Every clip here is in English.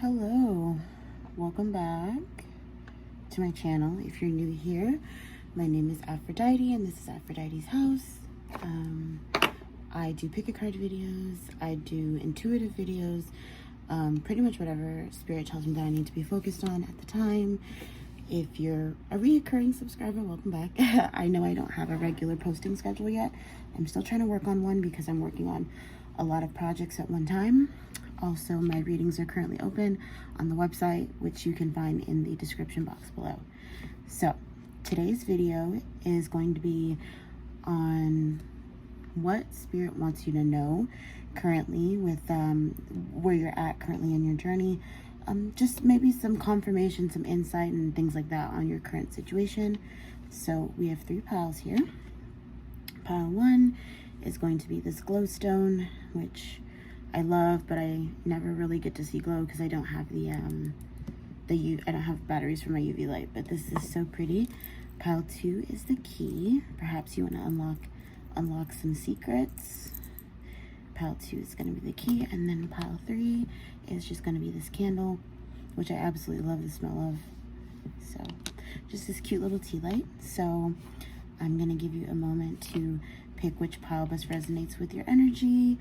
Hello, welcome back to my channel. If you're new here, my name is Aphrodite and this is Aphrodite's house. I do pick a card videos, I do intuitive videos, pretty much whatever spirit tells me that I need to be focused on at the time. If you're a reoccurring subscriber, welcome back. I know I don't have a regular posting schedule yet. I'm still trying to work on one because I'm working on a lot of projects at one time. Also, my readings are currently open on the website, which you can find in the description box below. So, today's video is going to be on what Spirit wants you to know currently with where you're at currently in your journey. Just maybe some confirmation, some insight, and things like that on your current situation. So, we have 3 piles here. Pile 1 is going to be this glowstone, which I love, but I never really get to see glow because I don't have I don't have batteries for my UV light, but this is so pretty. Pile 2 is the key. Perhaps you want to unlock some secrets. Pile 2 is going to be the key, and then pile 3 is just going to be this candle, which I absolutely love the smell of. So, just this cute little tea light. So, I'm going to give you a moment to pick which pile best resonates with your energy.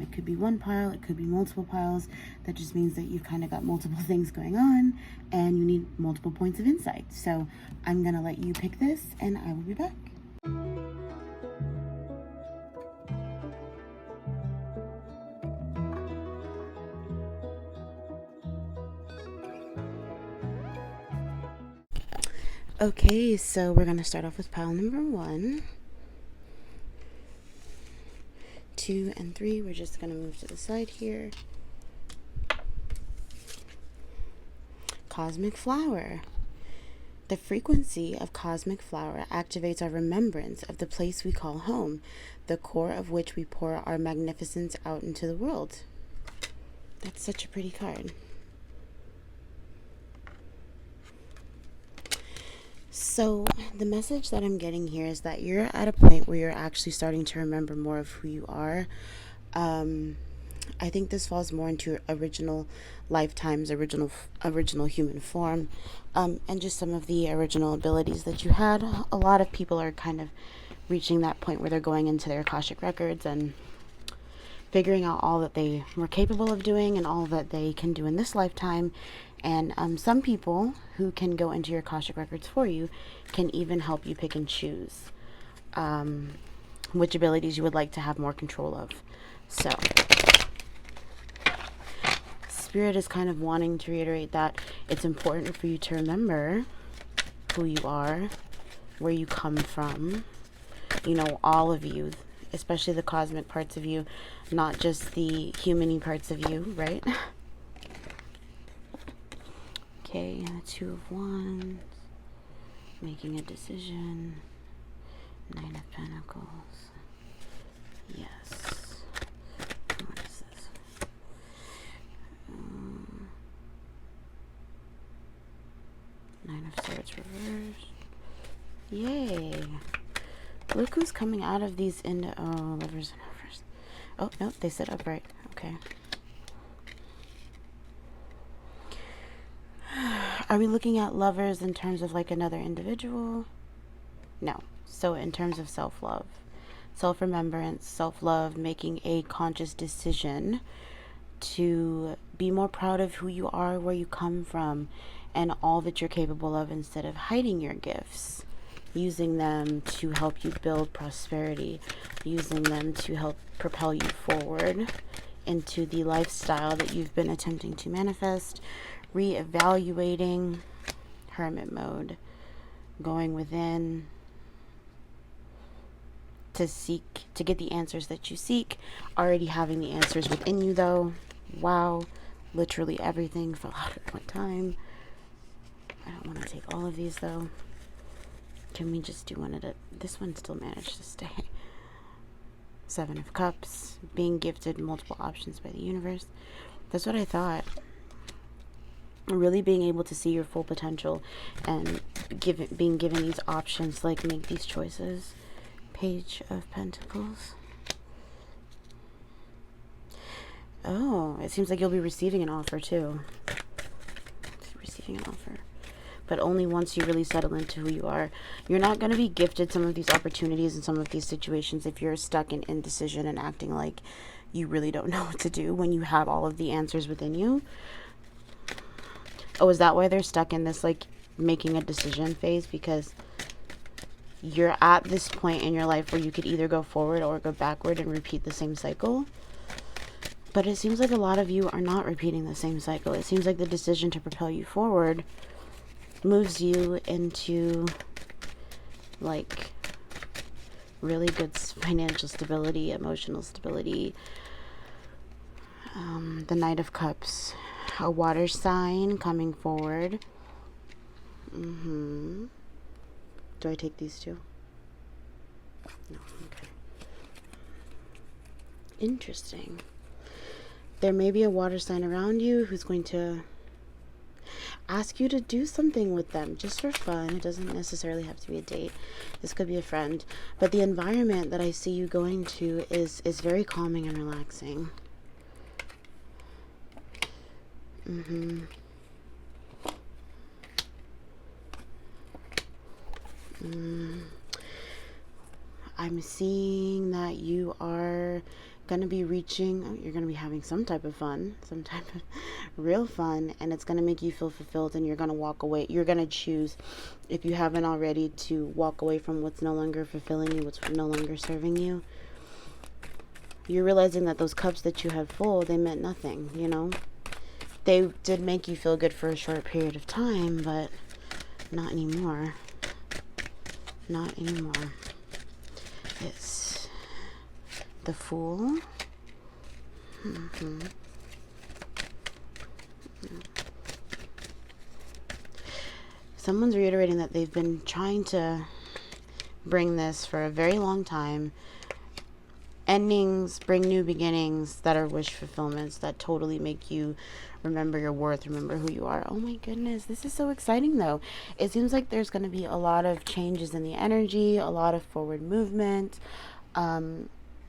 It could be one pile, it could be multiple piles. That just means that you've kind of got multiple things going on and you need multiple points of insight. So I'm going to let you pick this and I will be back. Okay, so we're going to start off with pile number 1. 2 and 3, we're just going to move to the side here. Cosmic flower. The frequency of cosmic flower activates our remembrance of the place we call home, the core of which we pour our magnificence out into the world. That's such a pretty card. So the message that I'm getting here is that you're at a point where you're actually starting to remember more of who you are. I think this falls more into original lifetimes, original human form, and just some of the original abilities that you had. A lot of people are kind of reaching that point where they're going into their Akashic records and figuring out all that they were capable of doing and all that they can do in this lifetime. And some people who can go into your Akashic records for you can even help you pick and choose which abilities you would like to have more control of. So, Spirit is kind of wanting to reiterate that it's important for you to remember who you are, where you come from, you know, all of you, especially the cosmic parts of you, not just the human-y parts of you, right? Okay, 2 of Wands, making a decision, 9 of Pentacles, yes, what is this, 9 of Swords reversed, yay, look who's coming out of these into, Lovers and Lovers, oh, no, they sit upright, okay. Are we looking at lovers in terms of like another individual? No. So in terms of self-love, self-remembrance, self-love, making a conscious decision to be more proud of who you are, where you come from, and all that you're capable of instead of hiding your gifts, using them to help you build prosperity, using them to help propel you forward into the lifestyle that you've been attempting to manifest. Reevaluating, hermit mode, going within to get the answers that you seek, already having the answers within you though. Wow, literally everything fell out at one time. I don't want to take all of these though. Can we just do one at a, this one still managed to stay. 7 of Cups, being gifted multiple options by the universe. That's what I thought. Really being able to see your full potential and being given these options, like make these choices. Page of Pentacles. Oh, it seems like you'll be receiving an offer too. receiving an offer. But only once you really settle into who you are. You're not going to be gifted some of these opportunities and some of these situations if you're stuck in indecision and acting like you really don't know what to do when you have all of the answers within you. Oh, is that why they're stuck in this, like, making a decision phase? Because you're at this point in your life where you could either go forward or go backward and repeat the same cycle. But it seems like a lot of you are not repeating the same cycle. It seems like the decision to propel you forward moves you into, like, really good financial stability, emotional stability. The Knight of Cups, a water sign coming forward. Do I take these two? No, okay. Interesting. There may be a water sign around you who's going to ask you to do something with them just for fun. It doesn't necessarily have to be a date. This could be a friend. But the environment that I see you going to is very calming and relaxing. I'm seeing that you are going to be reaching, you're going to be having some type of fun, some type of real fun, and it's going to make you feel fulfilled, and you're going to walk away. You're going to choose, if you haven't already, to walk away from what's no longer fulfilling you, what's no longer serving you. You're realizing that those cups that you had full, they meant nothing, you know? They did make you feel good for a short period of time, but not anymore. Not anymore. It's the Fool. Someone's reiterating that they've been trying to bring this for a very long time. Endings bring new beginnings that are wish fulfillments that totally make you remember your worth, remember who you are. Oh my goodness, this is so exciting though. It seems like there's going to be a lot of changes in the energy, a lot of forward movement.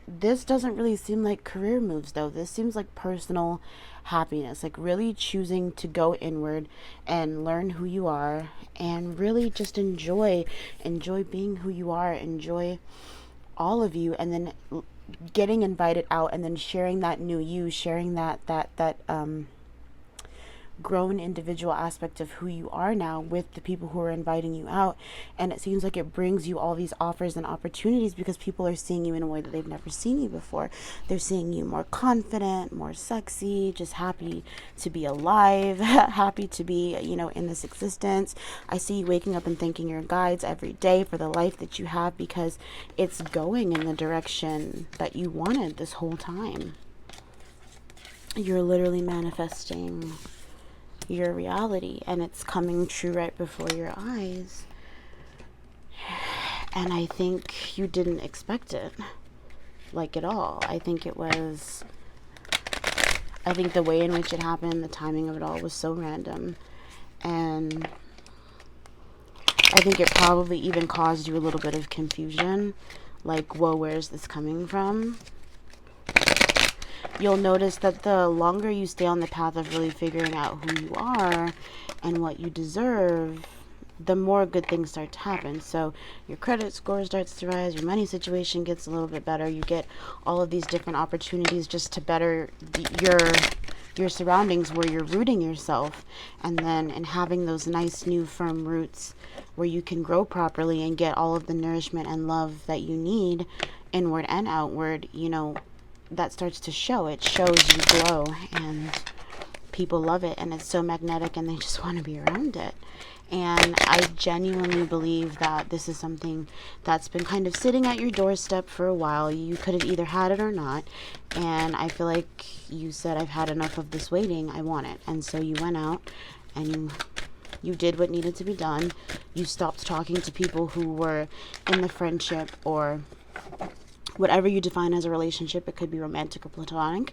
This doesn't really seem like career moves though. This seems like personal happiness, like really choosing to go inward and learn who you are and really just enjoy being who you are, enjoy all of you, and then getting invited out and then sharing that new you, sharing that grown individual aspect of who you are now with the people who are inviting you out. And it seems like it brings you all these offers and opportunities because people are seeing you in a way that they've never seen you before. They're seeing you more confident, more sexy, just happy to be alive, happy to be, you know, in this existence. I see you waking up and thanking your guides every day for the life that you have because it's going in the direction that you wanted this whole time. You're literally manifesting your reality, and it's coming true right before your eyes. And I think you didn't expect it, like, at all. I think the way in which it happened, the timing of it all was so random, and I think it probably even caused you a little bit of confusion, like, whoa, where's this coming from? You'll notice that the longer you stay on the path of really figuring out who you are and what you deserve, the more good things start to happen. So your credit score starts to rise, your money situation gets a little bit better, you get all of these different opportunities just to better your surroundings where you're rooting yourself, and having those nice new firm roots where you can grow properly and get all of the nourishment and love that you need inward and outward, you know, that starts to show. It shows you glow, and people love it, and it's so magnetic, and they just want to be around it. And I genuinely believe that this is something that's been kind of sitting at your doorstep for a while. You could have either had it or not, and I feel like you said, I've had enough of this waiting, I want it. And so you went out and you did what needed to be done. You stopped talking to people who were in the friendship or whatever you define as a relationship. It could be romantic or platonic.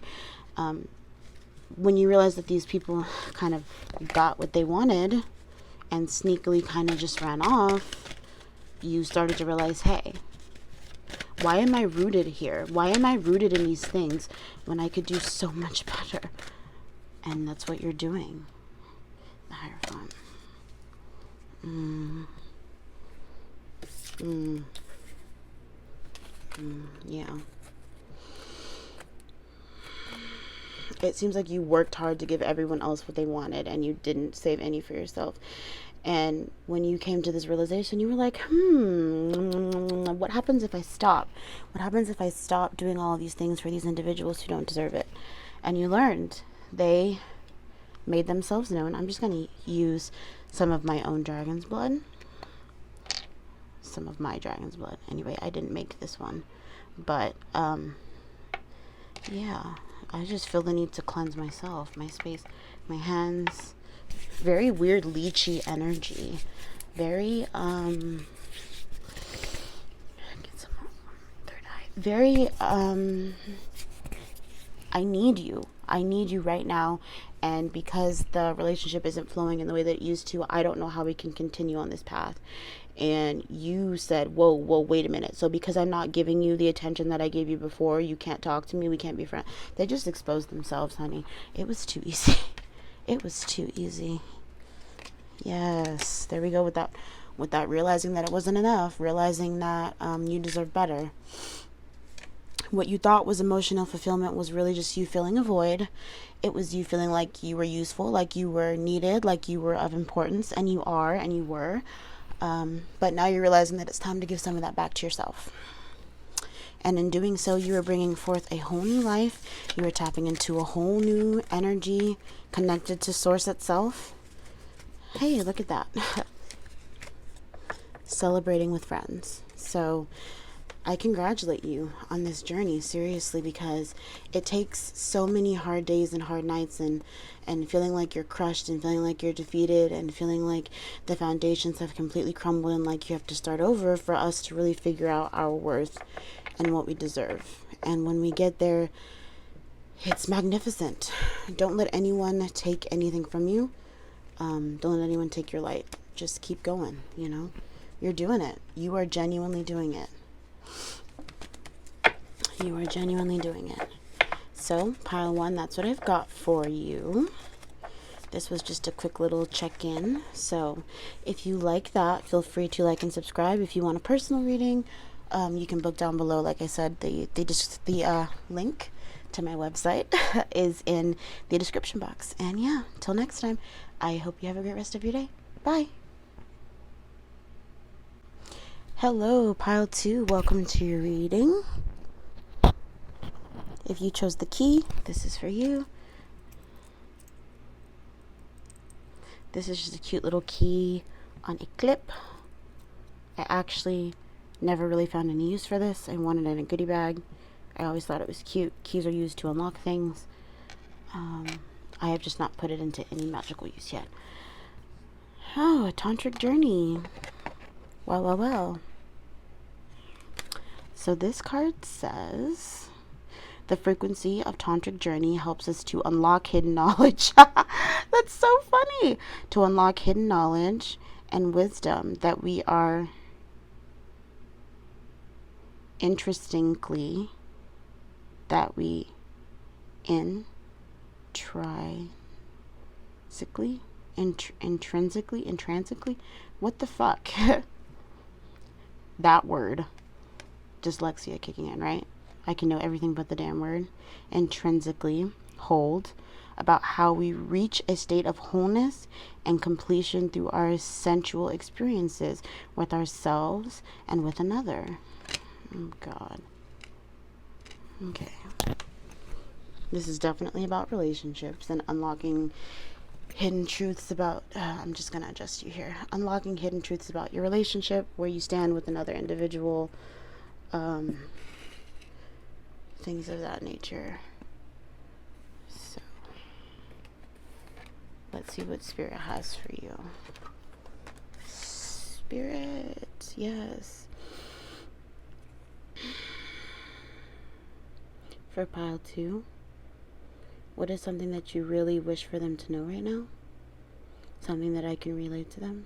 When you realize that these people kind of got what they wanted and sneakily kind of just ran off, you started to realize, hey, why am I rooted here? Why am I rooted in these things when I could do so much better? And that's what you're doing. the Hierophant. Yeah. It seems like you worked hard to give everyone else what they wanted and you didn't save any for yourself. And when you came to this realization, you were like, what happens if I stop? What happens if I stop doing all of these things for these individuals who don't deserve it? And you learned. They made themselves known. I'm just going to use some of my own dragon's blood. Some of my dragon's blood. Anyway, I didn't make this one. But, yeah. I just feel the need to cleanse myself, my space, my hands. Very weird lychee energy. Very, get some third eye. Very, I need you. I need you right now. And because the relationship isn't flowing in the way that it used to, I don't know how we can continue on this path. And you said, whoa, wait a minute. So because I'm not giving you the attention that I gave you before, you can't talk to me, we can't be friends. They just exposed themselves, honey. It was too easy. It was too easy. Yes, there we go with that realizing that it wasn't enough, realizing that you deserve better. What you thought was emotional fulfillment was really just you filling a void. It was you feeling like you were useful, like you were needed, like you were of importance, and you are, and you were. But now you're realizing that it's time to give some of that back to yourself. And in doing so, you are bringing forth a whole new life. You are tapping into a whole new energy connected to source itself. Hey, look at that. Celebrating with friends. So I congratulate you on this journey, seriously, because it takes so many hard days and hard nights and feeling like you're crushed and feeling like you're defeated and feeling like the foundations have completely crumbled and like you have to start over for us to really figure out our worth and what we deserve. And when we get there, it's magnificent. Don't let anyone take anything from you. Don't let anyone take your light. Just keep going, you know. You're doing it. You are genuinely doing it. You are genuinely doing it. So, pile one, that's what I've got for you. This was just a quick little check-in. So, if you like that, feel free to like and subscribe. If you want a personal reading, you can book down below. Like I said, the link to my website is in the description box. And yeah, till next time, I hope you have a great rest of your day. Bye. Hello, pile two. Welcome to your reading. If you chose the key, this is for you. This is just a cute little key on a clip. I actually never really found any use for this. I wanted it in a goodie bag. I always thought it was cute. Keys are used to unlock things. I have just not put it into any magical use yet. Oh, a tantric journey. Well. So this card says, the frequency of tantric journey helps us to unlock hidden knowledge. That's so funny. To unlock hidden knowledge and wisdom that we are intrinsically what the fuck? That word. Dyslexia kicking in, right? I can know everything but the damn word. Intrinsically hold about how we reach a state of wholeness and completion through our sensual experiences with ourselves and with another. Oh, God. Okay. This is definitely about relationships and unlocking hidden truths about, I'm just going to adjust you here. Unlocking hidden truths about your relationship, where you stand with another individual, things of that nature. So, let's see what Spirit has for you. Spirit, yes. For pile two, what is something that you really wish for them to know right now? Something that I can relate to them?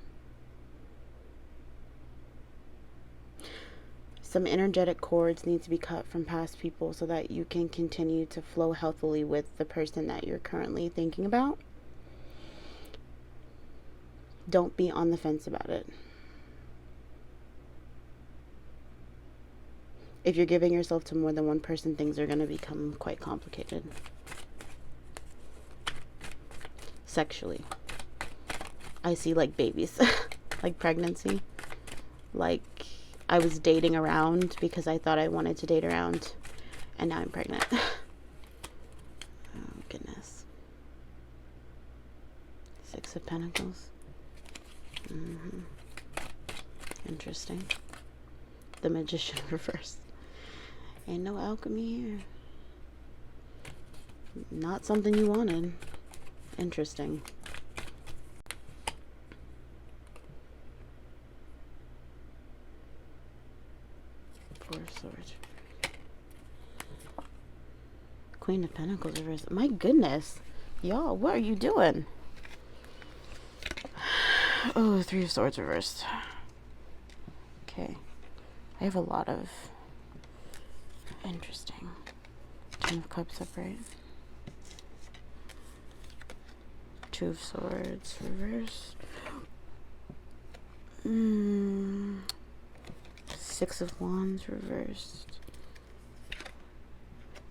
Some energetic cords need to be cut from past people so that you can continue to flow healthily with the person that you're currently thinking about. Don't be on the fence about it. If you're giving yourself to more than one person, things are going to become quite complicated. Sexually. I see like babies, like pregnancy. Like I was dating around because I thought I wanted to date around, and now I'm pregnant. Oh, goodness. 6 of Pentacles. Interesting. The Magician reverse. Ain't no alchemy here. Not something you wanted. Interesting. Four of Swords. Queen of Pentacles reverse. My goodness. Y'all, what are you doing? Oh, 3 of Swords reversed. Okay. I have a lot of... Interesting. 10 of Cups upright. 2 of Swords reversed. 6 of Wands reversed.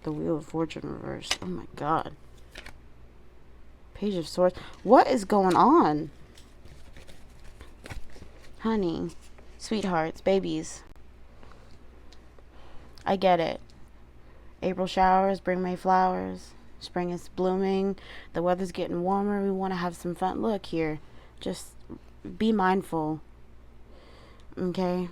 The Wheel of Fortune reversed. Oh my god. Page of Swords. What is going on? Honey, sweethearts, babies. I get it. April showers bring May flowers. Spring is blooming. The weather's getting warmer. We want to have some fun. Look here. Just be mindful. Okay?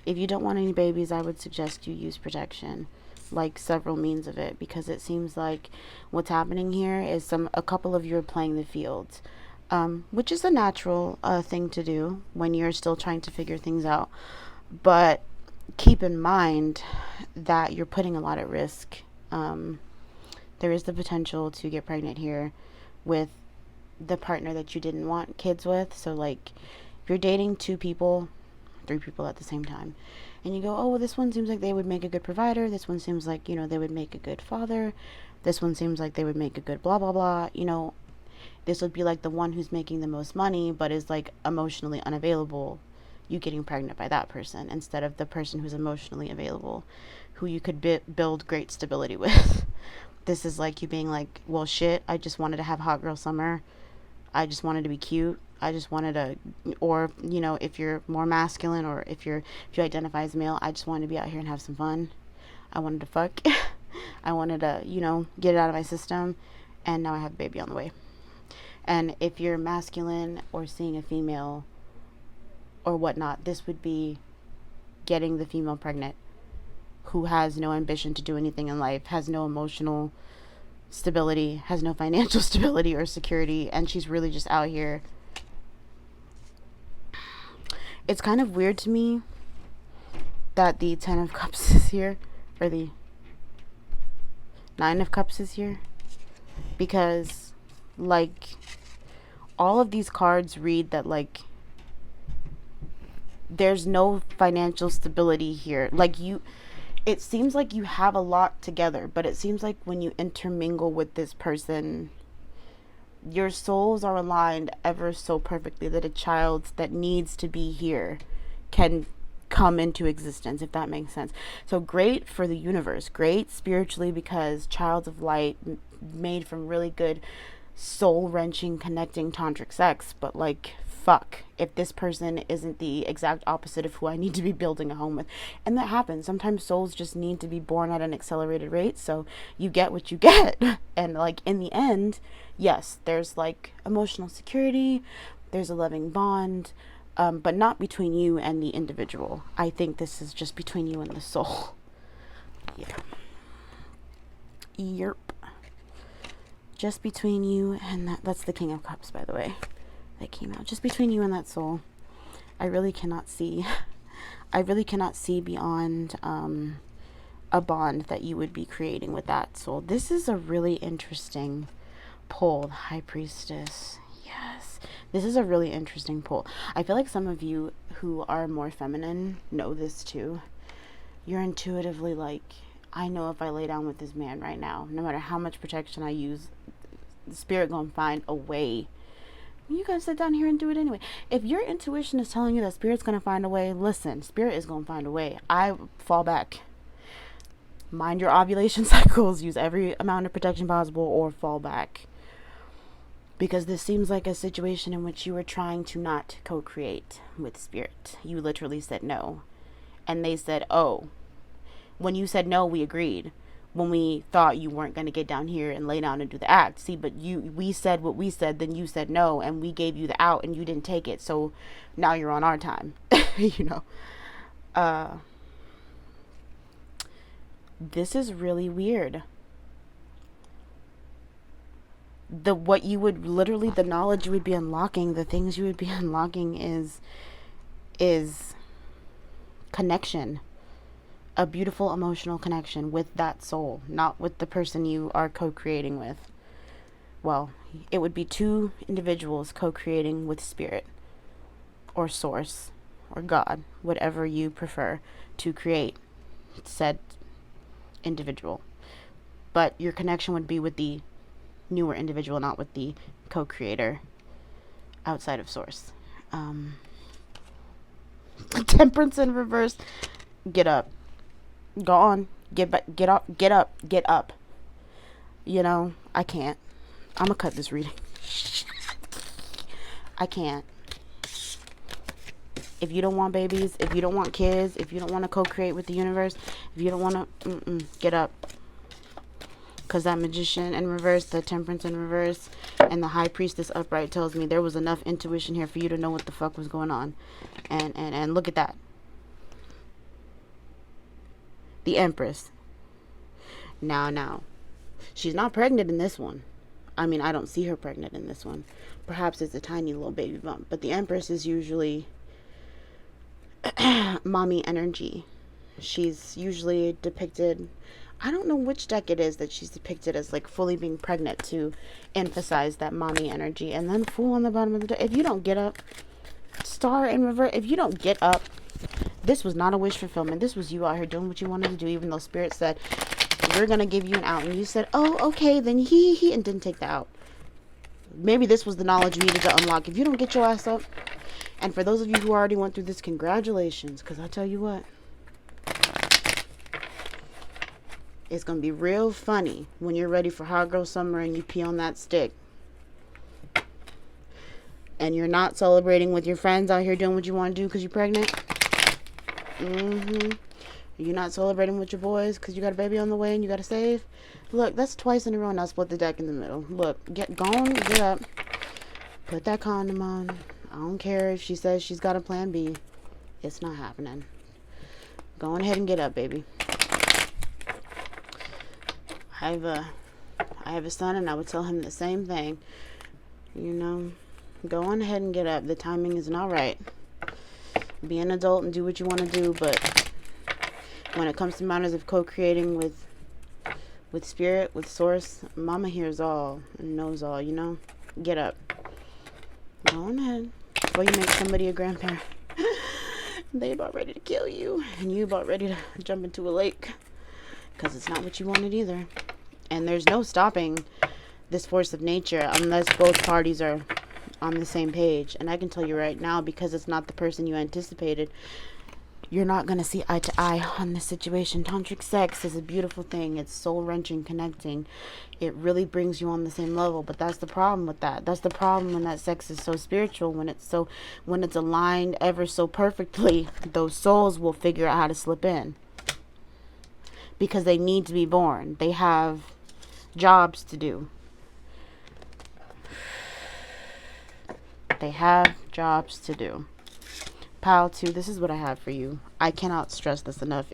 If you don't want any babies, I would suggest you use protection. Like several means of it. Because it seems like what's happening here is a couple of you are playing the field. Which is a natural thing to do when you're still trying to figure things out. But keep in mind that you're putting a lot at risk. There is the potential to get pregnant here with the partner that you didn't want kids with. So like if you're dating 2 people, 3 people at the same time, and you go, oh, well, this one seems like they would make a good provider. This one seems like, you know, they would make a good father. This one seems like they would make a good blah, blah, blah. You know, this would be like the one who's making the most money, but is like emotionally unavailable. You getting pregnant by that person instead of the person who's emotionally available, who you could build great stability with. This is like you being like, well, shit, I just wanted to have hot girl summer. I just wanted to be cute. I just wanted to, or, you know, if you're more masculine or if you identify as male, I just wanted to be out here and have some fun. I wanted to fuck. I wanted to, you know, get it out of my system. And now I have a baby on the way. And if you're masculine or seeing a female or whatnot, this would be getting the female pregnant who has no ambition to do anything in life, has no emotional stability, has no financial stability or security, and she's really just out here. It's kind of weird to me that the 10 of Cups is here, or the 9 of Cups is here, because like all of these cards read that like there's no financial stability here. Like it seems like you have a lot together, but it seems like when you intermingle with this person, your souls are aligned ever so perfectly that a child that needs to be here can come into existence, if that makes sense. So great for the universe, great spiritually, because child of light made from really good soul-wrenching connecting tantric sex. But like, fuck if this person isn't the exact opposite of who I need to be building a home with. And that happens. Sometimes souls just need to be born at an accelerated rate, so you get what you get. And like in the end, yes, there's like emotional security, there's a loving bond, but not between you and the individual. I think this is just between you and the soul. Yeah. Yerp. Just between you and that's the King of Cups, by the way. That came out. Just between you and that soul. I really cannot see beyond a bond that you would be creating with that soul. This is a really interesting pull. The High Priestess. Yes. This is a really interesting pull. I feel like some of you who are more feminine know this too. You're intuitively like, I know if I lay down with this man right now, no matter how much protection I use, the spirit gonna find a way You gotta sit down here and do it anyway. If your intuition is telling you that spirit's gonna find a way, listen, spirit is gonna find a way. I fall back. Mind your ovulation cycles. Use every amount of protection possible or fall back. Because this seems like a situation in which you were trying to not co-create with spirit. You literally said no. And they said, oh. When you said no, we agreed. When we thought you weren't going to get down here and lay down and do the act. See, but we said what we said, then you said no, and we gave you the out and you didn't take it. So now you're on our time. You know. This is really weird. What you would literally, the knowledge you would be unlocking, the things you would be unlocking is connection. A beautiful emotional connection with that soul, not with the person you are co-creating with. Well, it would be two individuals co-creating with spirit or source or God, whatever you prefer to create said individual. But your connection would be with the newer individual, not with the co-creator outside of source. Temperance in reverse. Get up. Go on. Get back. Get up. Get up. Get up. You know, I can't. I'm gonna cut this reading. I can't. If you don't want babies, if you don't want kids, if you don't want to co-create with the universe, if you don't want to, get up. Because that magician in reverse, the temperance in reverse, and the high priestess upright tells me there was enough intuition here for you to know what the fuck was going on. And look at that. The Empress. Now. She's not pregnant in this one. I mean, I don't see her pregnant in this one. Perhaps it's a tiny little baby bump. But the Empress is usually mommy energy. She's usually depicted... I don't know which deck it is that she's depicted as like fully being pregnant to emphasize that mommy energy. And then Fool on the bottom of the deck. If you don't get up, Star in reverse. If you don't get up, this was not a wish fulfillment. This was you out here doing what you wanted to do, even though Spirit said, we're going to give you an out. And you said, oh, okay, then he, and didn't take the out. Maybe this was the knowledge you needed to unlock. If you don't get your ass up, and for those of you who already went through this, congratulations. Because I tell you what, it's going to be real funny when you're ready for Hot Girl Summer and you pee on that stick. And you're not celebrating with your friends out here doing what you want to do because you're pregnant. You're not celebrating with your boys because you got a baby on the way and you got to save. Look, that's twice in a row now. Split the deck in the middle. Look, get up. Put that condom on. I don't care if she says she's got a plan B. It's not happening. Go on ahead and get up, baby. I have a son, and I would tell him the same thing. You know, go on ahead and get up. The timing is not right. Be an adult and do what you want to do, but when it comes to matters of co-creating with spirit, with source, mama hears all and knows all, you know? Get up. Go on ahead. Before you make somebody a grandparent, they about ready to kill you, and you about ready to jump into a lake, because it's not what you wanted either. And there's no stopping this force of nature unless both parties are on the same page. And I can tell you right now, because it's not the person you anticipated, you're not going to see eye to eye on this situation. Tantric sex is a beautiful thing. It's soul-wrenching, connecting. It really brings you on the same level. But that's the problem with that. That's the problem when that sex is so spiritual. When it's aligned ever so perfectly, those souls will figure out how to slip in. Because they need to be born. They have jobs to do. They have jobs to do. Pile 2, this is what I have for you. I cannot stress this enough.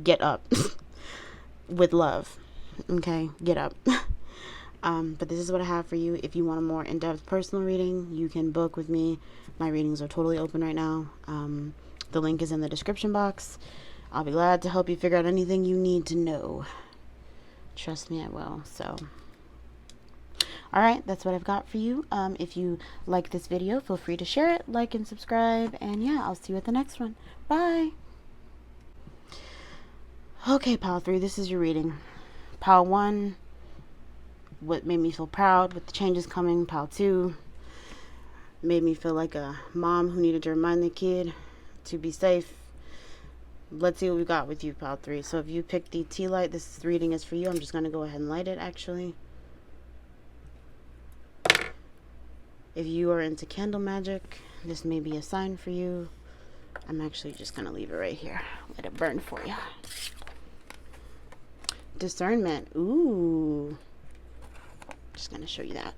Get up. With love. Okay? Get up. But this is what I have for you. If you want a more in-depth personal reading, you can book with me. My readings are totally open right now. The link is in the description box. I'll be glad to help you figure out anything you need to know. Trust me, I will. So, alright, that's what I've got for you. If you like this video, feel free to share it, like, and subscribe. And yeah, I'll see you at the next one. Bye! Okay, Pile 3, this is your reading. Pile 1, what made me feel proud with the changes coming. Pile 2, made me feel like a mom who needed to remind the kid to be safe. Let's see what we got with you, pile 3. So if you picked the tea light, this reading is for you. I'm just going to go ahead and light it, actually. If you are into candle magic, this may be a sign for you. I'm actually just going to leave it right here. Let it burn for you. Discernment. Ooh. Just going to show you that.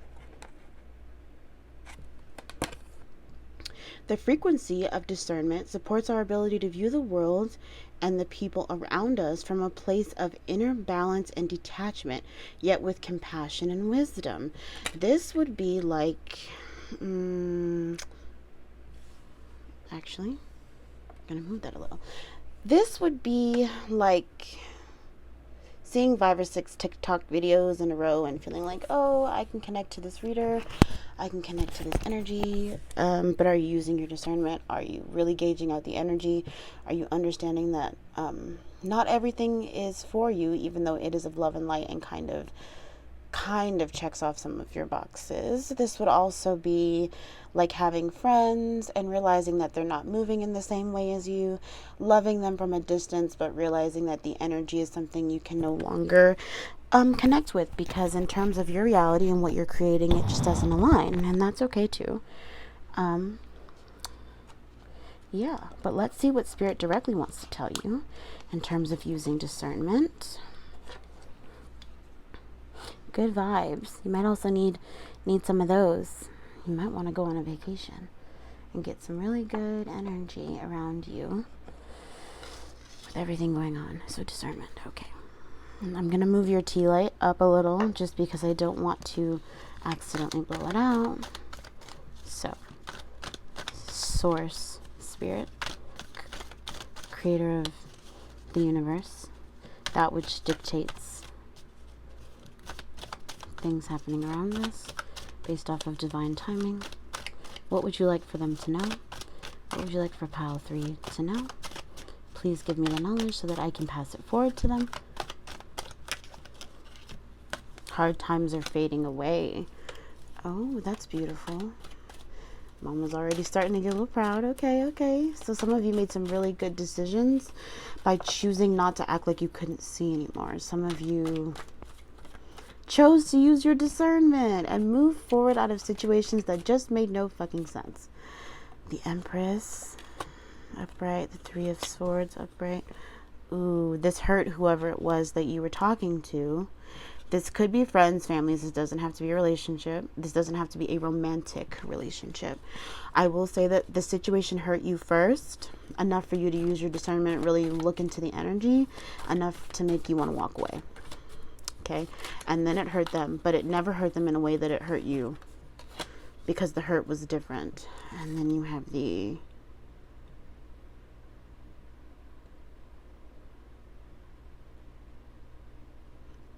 The frequency of discernment supports our ability to view the world and the people around us from a place of inner balance and detachment, yet with compassion and wisdom. This would be like, actually, I'm going to move that a little. This would be like seeing 5 or 6 TikTok videos in a row and feeling like, oh, I can connect to this reader. I can connect to this energy. But are you using your discernment? Are you really gauging out the energy? Are you understanding that not everything is for you, even though it is of love and light and kind of checks off some of your boxes? This would also be like having friends and realizing that they're not moving in the same way as you, loving them from a distance, but realizing that the energy is something you can no longer connect with, because in terms of your reality and what you're creating, it just doesn't align, and that's okay too. Yeah, but let's see what Spirit directly wants to tell you in terms of using discernment. Good vibes. You might also need some of those. You might want to go on a vacation and get some really good energy around you with everything going on. So discernment. Okay. And I'm going to move your tea light up a little just because I don't want to accidentally blow it out. So, Source, Spirit, Creator of the universe, that which dictates things happening around us based off of divine timing. What would you like for them to know? What would you like for pile 3 to know? Please give me the knowledge so that I can pass it forward to them. Hard times are fading away. Oh, that's beautiful. Mom was already starting to get a little proud. Okay. So some of you made some really good decisions by choosing not to act like you couldn't see anymore. Some of you chose to use your discernment and move forward out of situations that just made no fucking sense. The Empress, upright. The 3 of Swords, upright. Ooh, this hurt whoever it was that you were talking to. This could be friends, families. This doesn't have to be a relationship. This doesn't have to be a romantic relationship. I will say that the situation hurt you first, enough for you to use your discernment, really look into the energy, enough to make you want to walk away. Okay? And then it hurt them, but it never hurt them in a way that it hurt you, because the hurt was different. And then you have the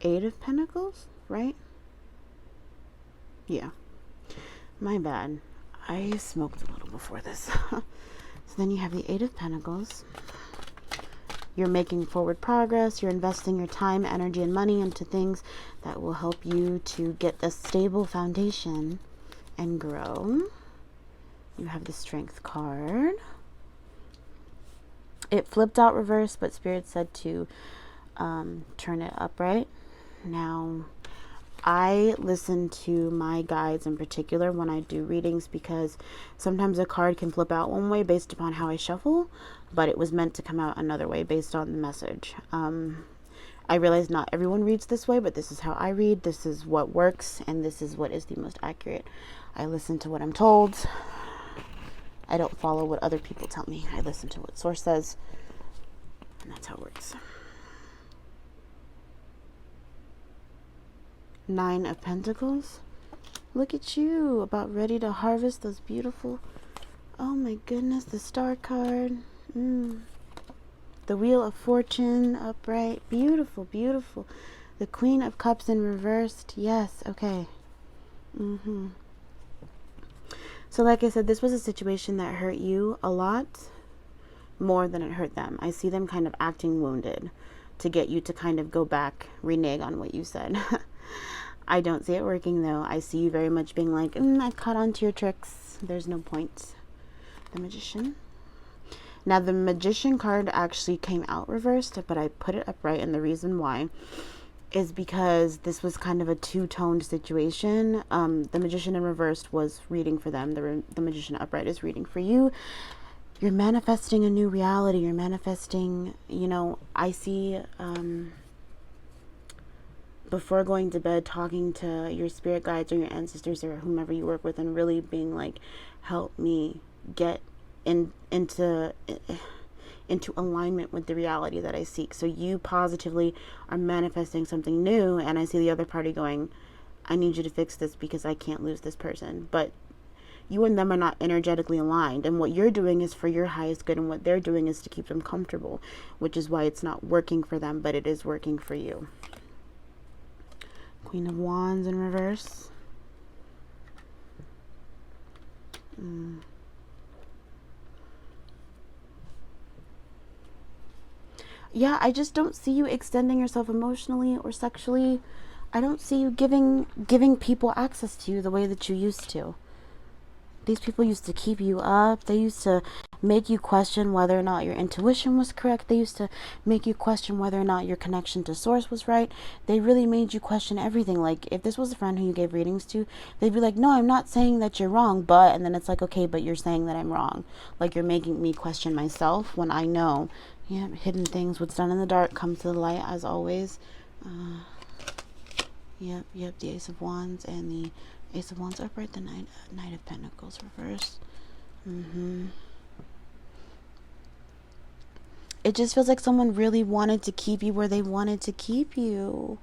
Eight of Pentacles, right? Yeah. My bad. I smoked a little before this. So then you have the 8 of Pentacles. You're making forward progress. You're investing your time, energy, and money into things that will help you to get a stable foundation and grow. You have the Strength card. It flipped out reverse, but Spirit said to turn it upright. Now, I listen to my guides in particular when I do readings, because sometimes a card can flip out one way based upon how I shuffle, but it was meant to come out another way based on the message. I realize not everyone reads this way, but this is how I read. This is what works, and this is what is the most accurate. I listen to what I'm told. I don't follow what other people tell me. I listen to what Source says, and that's how it works. 9 of Pentacles. Look at you, about ready to harvest those beautiful, oh my goodness, the Star card. The Wheel of Fortune, upright. Beautiful, beautiful. The Queen of Cups in reversed. Yes, okay. So like I said, this was a situation that hurt you a lot more than it hurt them. I see them kind of acting wounded to get you to kind of go back, renege on what you said. I don't see it working though. I see you very much being like, I've caught on to your tricks. There's no point. The Magician. Now the Magician card actually came out reversed, but I put it upright, and the reason why is because this was kind of a two-toned situation. The Magician in reversed was reading for them. The Magician upright is reading for you. You're manifesting a new reality. You're manifesting, you know, I see, before going to bed, talking to your spirit guides or your ancestors or whomever you work with, and really being like, help me get into alignment with the reality that I seek. So you positively are manifesting something new, and I see the other party going, I need you to fix this because I can't lose this person. But you and them are not energetically aligned, and what you're doing is for your highest good, and what they're doing is to keep them comfortable, which is why it's not working for them, but it is working for you. Queen of Wands in reverse. Yeah, I just don't see you extending yourself emotionally or sexually. I don't see you giving people access to you the way that you used to. These people used to keep you up. They used to make you question whether or not your intuition was correct. They used to make you question whether or not your connection to source was right. They really made you question everything. Like, if this was a friend who you gave readings to, they'd be like, no, I'm not saying that you're wrong, but, and then it's like, okay, but you're saying that I'm wrong. Like, you're making me question myself when I know. Yeah, hidden things, what's done in the dark comes to the light, as always. Yep, the Ace of Wands and the Ace of Wands upright, the Knight of Pentacles reversed. It just feels like someone really wanted to keep you where they wanted to keep you.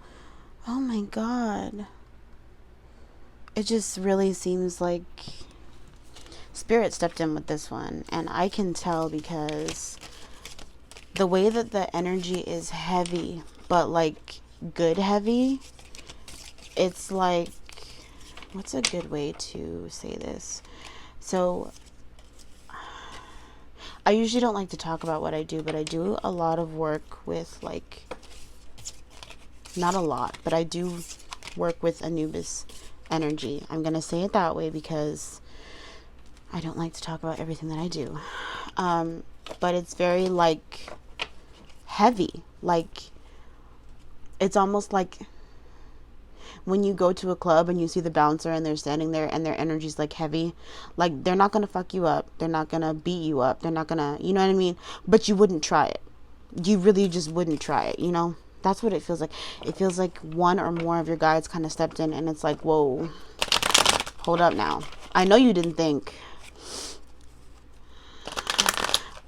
Oh my God. It just really seems like Spirit stepped in with this one, and I can tell because the way that the energy is heavy, but like good heavy, it's like, what's a good way to say this? So I usually don't like to talk about what I do, but I do a lot of work with, like, not a lot, but I do work with Anubis energy. I'm going to say it that way because I don't like to talk about everything that I do. But it's very, like, heavy. Like, it's almost like when you go to a club and you see the bouncer and they're standing there and their energy's like heavy, like they're not gonna fuck you up, they're not gonna beat you up, they're not gonna, you know what I mean, but you wouldn't try it. You really just wouldn't try it, you know. That's what it feels like. It feels like one or more of your guides kind of stepped in, and it's like, whoa, hold up now, I know you didn't think,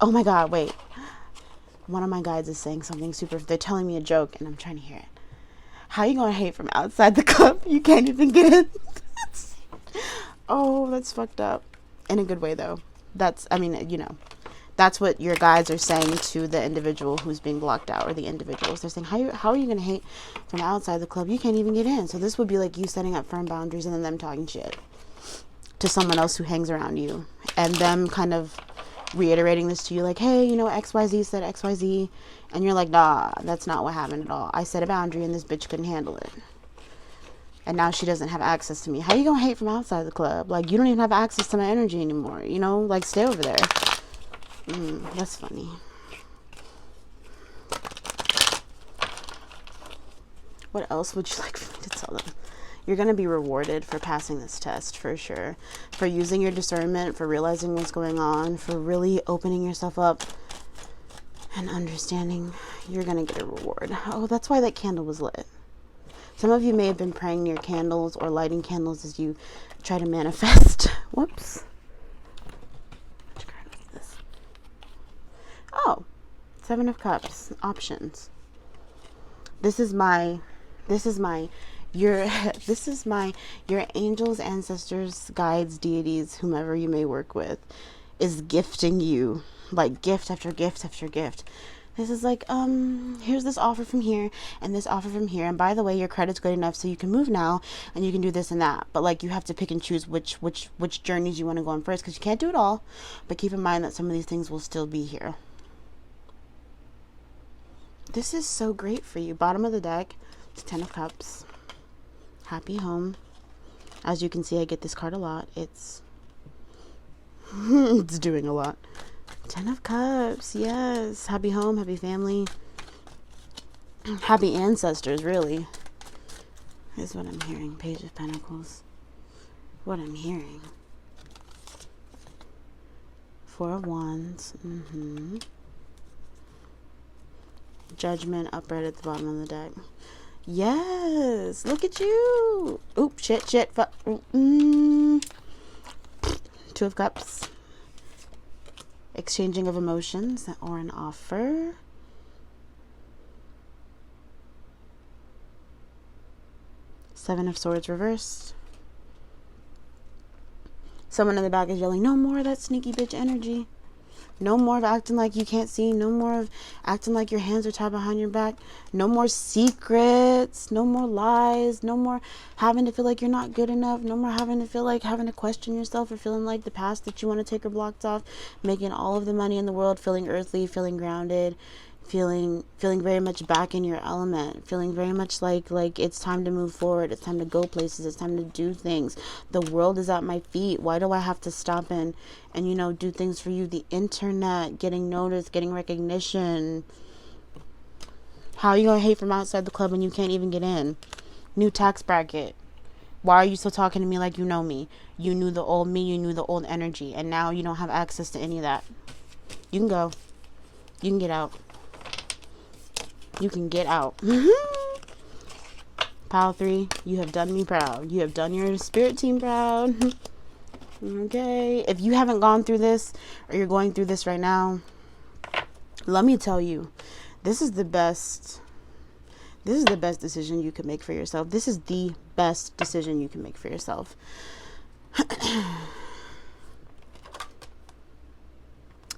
oh my God, wait, one of my guides is saying something super, they're telling me a joke and I'm trying to hear it. How you gonna hate from outside the club? You can't even get in. Oh, that's fucked up. In a good way, though. That's, I mean, you know, that's what your guides are saying to the individual who's being blocked out, or the individuals. They're saying, how are you gonna hate from outside the club? You can't even get in. So this would be like you setting up firm boundaries and then them talking shit to someone else who hangs around you, and them kind of reiterating this to you, like, hey, you know, XYZ said XYZ, and you're like, nah, that's not what happened at all. I set a boundary and this bitch couldn't handle it, and now she doesn't have access to me. How you gonna hate from outside the club? Like, you don't even have access to my energy anymore, you know, like, stay over there. That's funny. What else would you like for me to tell them? You're going to be rewarded for passing this test, for sure. For using your discernment, for realizing what's going on, for really opening yourself up and understanding. You're going to get a reward. Oh, that's why that candle was lit. Some of you may have been praying near candles or lighting candles as you try to manifest. Whoops. Which card was this? Oh, Seven of Cups. Options. This is your angels, ancestors, guides, deities, whomever you may work with, is gifting you, like, gift after gift after gift. This is like, here's this offer from here and this offer from here, and by the way, your credit's good enough so you can move now and you can do this and that, but like, you have to pick and choose which journeys you want to go on first, because you can't do it all. But keep in mind that some of these things will still be here. This is so great for you. Bottom of the deck, it's 10 of Cups. Happy home. As you can see, I get this card a lot. It's it's doing a lot. 10 of Cups. Yes. Happy home, happy family. Happy ancestors, really. Is what I'm hearing. Page of Pentacles. What I'm hearing. 4 of Wands. Judgment up right at the bottom of the deck. Yes. Look at you. Oop, shit. 2 of Cups. Exchanging of emotions or an offer. Seven of Swords reversed. Someone in the back is yelling, no more of that sneaky bitch energy. No more of acting like you can't see. No more of acting like your hands are tied behind your back. No more secrets. No more lies. No more having to feel like you're not good enough. No more having to feel like having to question yourself or feeling like the past that you want to take are blocked off. Making all of the money in the world, feeling earthly, feeling grounded, feeling very much back in your element, feeling very much like it's time to move forward, it's time to go places, it's time to do things. The world is at my feet. Why do I have to stop and you know, do things for you? The internet, getting noticed, getting recognition. How are you gonna hate from outside the club when you can't even get in? New tax bracket. Why are you still talking to me like you know me? You knew the old me, you knew the old energy, and now you don't have access to any of that. You can go. You can get out. You can get out. Pile 3, you have done me proud. You have done your spirit team proud. Okay. If you haven't gone through this or you're going through this right now, let me tell you, this is the best decision you can make for yourself. This is the best decision you can make for yourself.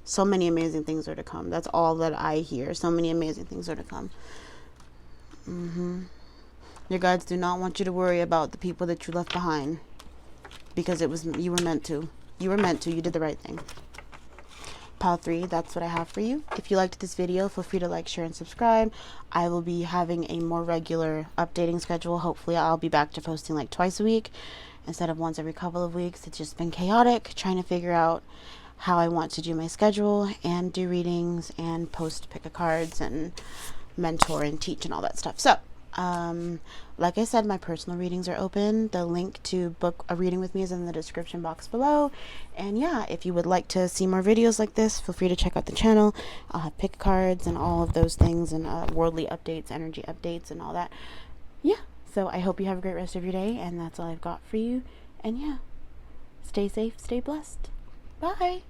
So many amazing things are to come. That's all that I hear. So many amazing things are to come. Your guides do not want you to worry about the people that you left behind, because you were meant to. You were meant to. You did the right thing. Pile 3, that's what I have for you. If you liked this video, feel free to like, share, and subscribe. I will be having a more regular updating schedule. Hopefully, I'll be back to posting like twice a week instead of once every couple of weeks. It's just been chaotic trying to figure out how I want to do my schedule and do readings and post pick a cards and mentor and teach and all that stuff. So, like I said, my personal readings are open. The link to book a reading with me is in the description box below. And yeah, if you would like to see more videos like this, feel free to check out the channel. I'll have pick cards and all of those things, and worldly updates, energy updates, and all that. Yeah, so I hope you have a great rest of your day, and that's all I've got for you. And yeah, stay safe, stay blessed. Bye.